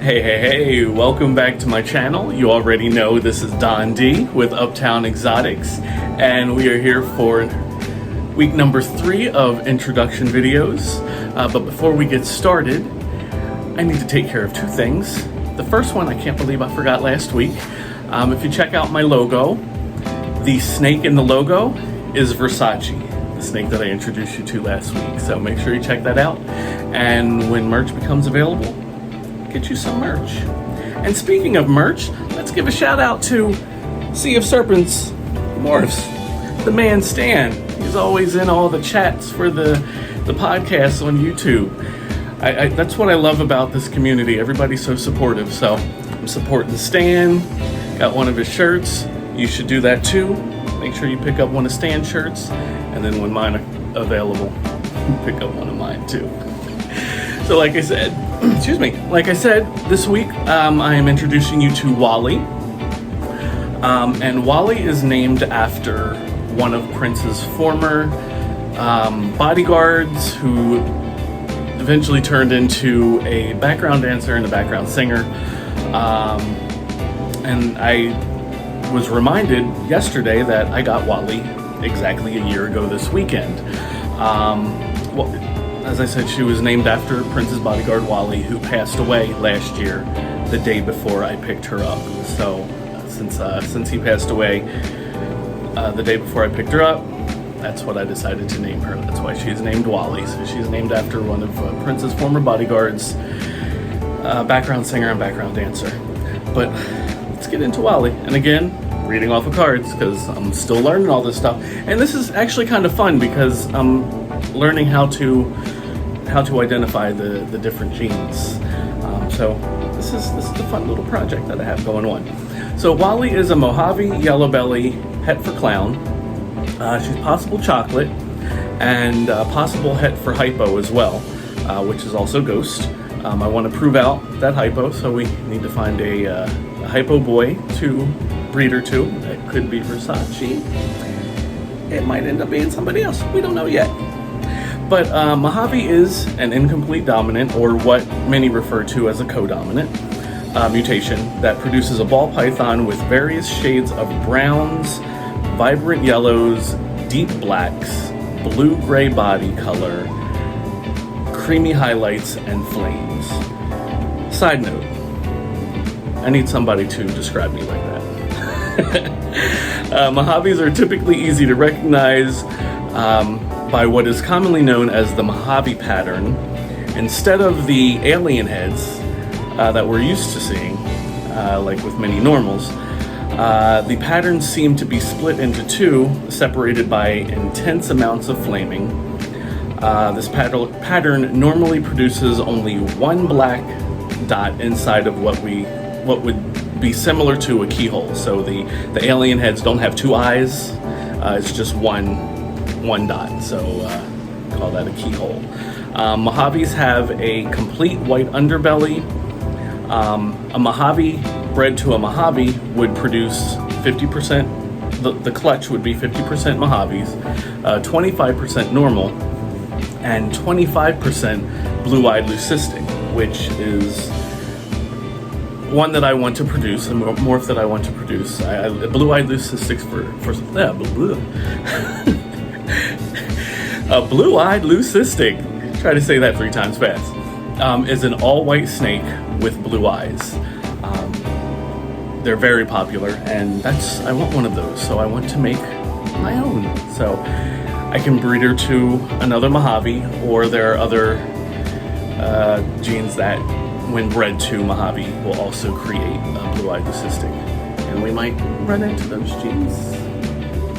Hey, welcome back to my channel. You already know this is Don D with Uptown Exotics, and we are here for week number 3 of introduction videos. But before we get started, I need to take care of 2 things. The first one, I can't believe I forgot last week. If you check out my logo, the snake in the logo is Versace, the snake that I introduced you to last week. So make sure you check that out. And when merch becomes available, get you some merch. And speaking of merch, let's give a shout out to Sea of Serpents Morphs, the man Stan. He's always in all the chats for the podcasts on YouTube. That's what I love about this community. Everybody's so supportive. So I'm supporting Stan. Got one of his shirts. You should do that too. Make sure you pick up one of Stan's shirts, and then when mine are available, pick up one of mine too. So like I said, this week I am introducing you to Wally. And Wally is named after one of Prince's former bodyguards who eventually turned into a background dancer and a background singer. And I was reminded yesterday that I got Wally exactly a year ago this weekend. As I said, she was named after Prince's bodyguard Wally, who passed away last year, the day before I picked her up. So since he passed away the day before I picked her up, that's what I decided to name her. That's why she's named Wally. So she's named after one of Prince's former bodyguards, background singer and background dancer. But let's get into Wally. And again, reading off of cards because I'm still learning all this stuff. And this is actually kind of fun because I'm learning how to identify the different genes. So this is a fun little project that I have going on. So Wally is a Mojave yellow belly het for clown. She's possible chocolate and possible het for hypo as well, which is also ghost. I want to prove out that hypo, so we need to find a hypo boy to breed her to. That could be Versace. It might end up being somebody else. We don't know yet. But Mojave is an incomplete dominant, or what many refer to as a codominant mutation that produces a ball python with various shades of browns, vibrant yellows, deep blacks, blue-gray body color, creamy highlights, and flames. Side note, I need somebody to describe me like that. Mojaves are typically easy to recognize by what is commonly known as the Mojave pattern. Instead of the alien heads that we're used to seeing, like with many normals, the patterns seem to be split into 2, separated by intense amounts of flaming. This pattern normally produces only one black dot inside of what would be similar to a keyhole. So the alien heads don't have 2 eyes. It's just one dot, so call that a keyhole. Mojaves have a complete white underbelly. A Mojave bred to a Mojave would produce 50%, the clutch would be 50% Mojaves, 25% normal, and 25% blue-eyed leucistic, which is one that I want to produce, a morph that I want to produce. Blue-eyed leucistics a blue-eyed leucistic, try to say that 3 times fast, is an all-white snake with blue eyes. They're very popular, and I want one of those, so I want to make my own. So I can breed her to another Mojave, or there are other genes that, when bred to Mojave, will also create a blue-eyed leucistic. And we might run into those genes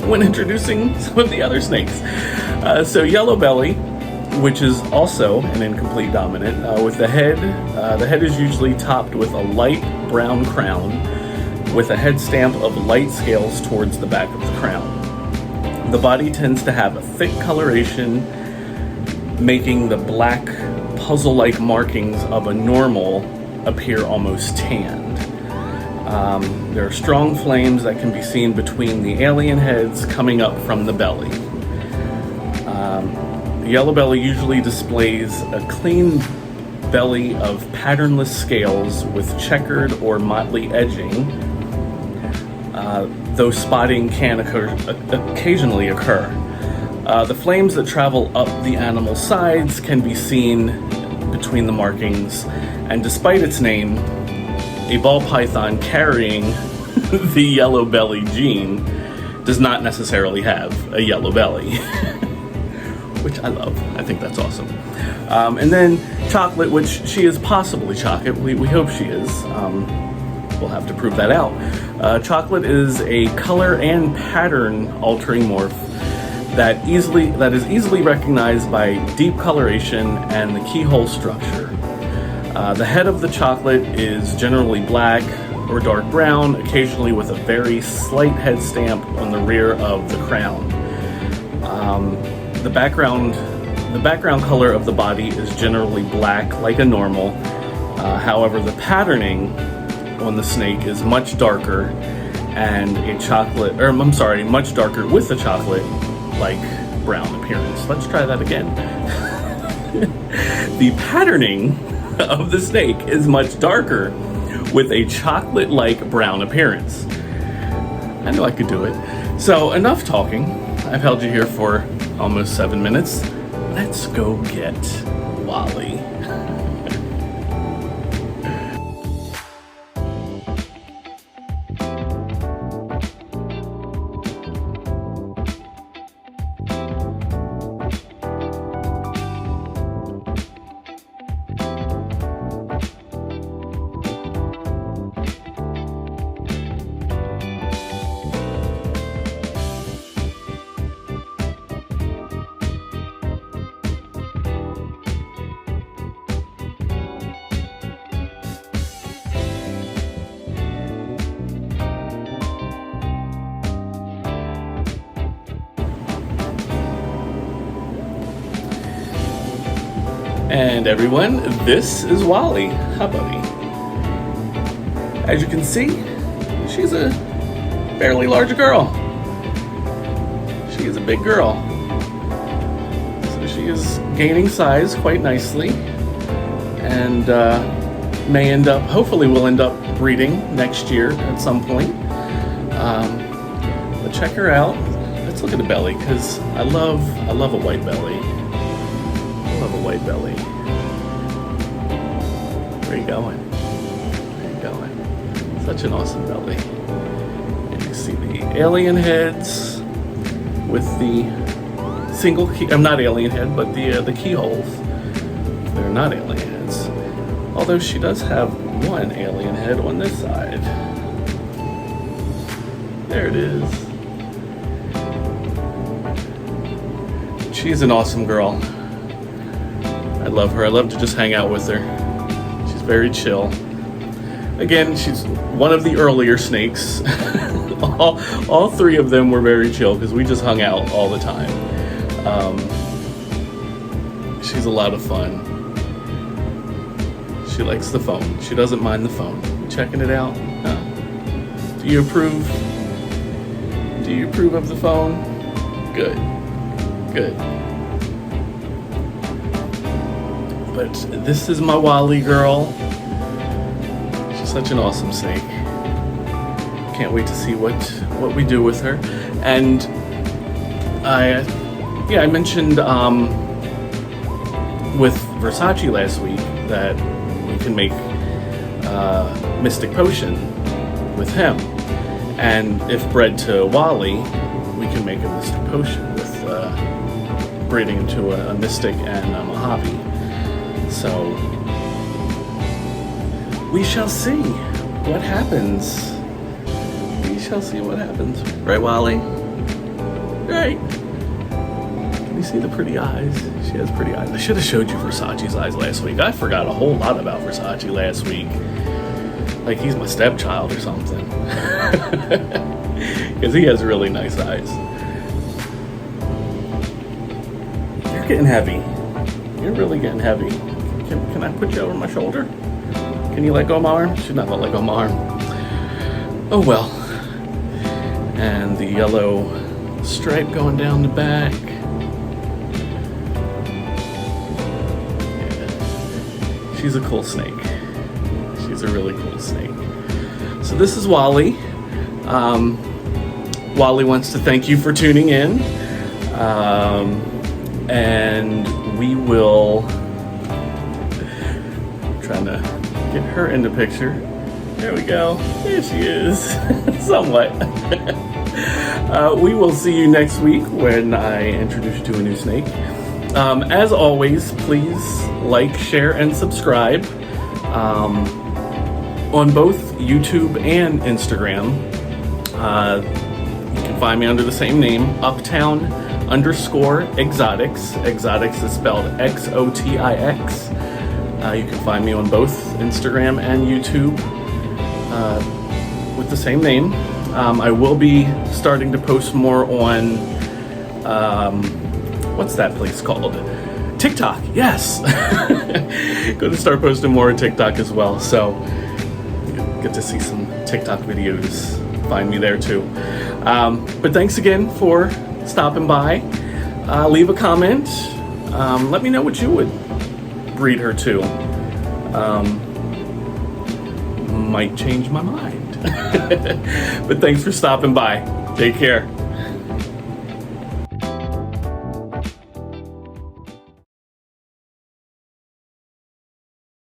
when introducing some of the other snakes. So yellow belly, which is also an incomplete dominant, with the head is usually topped with a light brown crown with a head stamp of light scales towards the back of the crown. The body tends to have a thick coloration, making the black puzzle-like markings of a normal appear almost tanned. There are strong flames that can be seen between the alien heads coming up from the belly. The yellow belly usually displays a clean belly of patternless scales with checkered or motley edging, though spotting can occasionally occur. The flames that travel up the animal's sides can be seen between the markings, and despite its name, a ball python carrying the yellow belly gene does not necessarily have a yellow belly, which I love. I think that's awesome. And then Chocolate, which she is possibly Chocolate. We hope she is. We'll have to prove that out. Chocolate is a color and pattern altering morph that is easily recognized by deep coloration and the keyhole structure. The head of the Chocolate is generally black or dark brown, occasionally with a very slight head stamp on the rear of the crown. The background color of the body is generally black, like a normal. However, the patterning on the snake is much darker, and much darker with a chocolate like brown appearance. Let's try that again. The patterning of the snake is much darker with a chocolate-like brown appearance. I knew I could do it. So enough talking. I've held you here for almost 7 minutes. Let's go get Wally. And everyone, this is Wally. Hi, buddy. As you can see, she's a fairly large girl. She is a big girl. So she is gaining size quite nicely, and hopefully will end up breeding next year at some point. But check her out. Let's look at the belly, because I love a white belly. Love a white belly. Where are you going? Where are you going? Such an awesome belly. And you see the alien heads with the single key. I'm not alien head, but the keyholes. They're not alien heads. Although she does have one alien head on this side. There it is. She's an awesome girl. I love her. I love to just hang out with her. She's very chill. Again, she's one of the earlier snakes. all three of them were very chill because we just hung out all the time. She's a lot of fun. She likes the phone. She doesn't mind the phone. You checking it out? Do you approve? Do you approve of the phone? Good. Good. But this is my Wally girl. She's such an awesome snake. Can't wait to see what we do with her. And I mentioned with Versace last week that we can make Mystic Potion with him. And if bred to Wally, we can make a Mystic Potion with breeding into a Mystic and a Mojave. So we shall see what happens. We shall see what happens. Right, Wally? Right. Can you see the pretty eyes? She has pretty eyes. I should have showed you Versace's eyes last week. I forgot a whole lot about Versace last week. Like he's my stepchild or something. Because he has really nice eyes. You're getting heavy. You're really getting heavy. Can I put you over my shoulder? Can you let go of my arm? She's not gonna let go of my arm. Oh well. And the yellow stripe going down the back. Yeah. She's a cool snake. She's a really cool snake. So this is Wally. Wally wants to thank you for tuning in. And we will... trying to get her in the picture. There we go. There she is. Somewhat. We will see you next week when I introduce you to a new snake. As always, please like, share, and subscribe on both YouTube and Instagram. You can find me under the same name, Uptown_Exotics. Exotics is spelled X-O-T-I-X. You can find me on both Instagram and YouTube with the same name. I will be starting to post more on, what's that place called? TikTok, yes. Going to start posting more on TikTok as well. So get to see some TikTok videos. Find me there too. But thanks again for stopping by. Leave a comment. Let me know what you would breed her to. Might change my mind. But thanks for stopping by. Take care.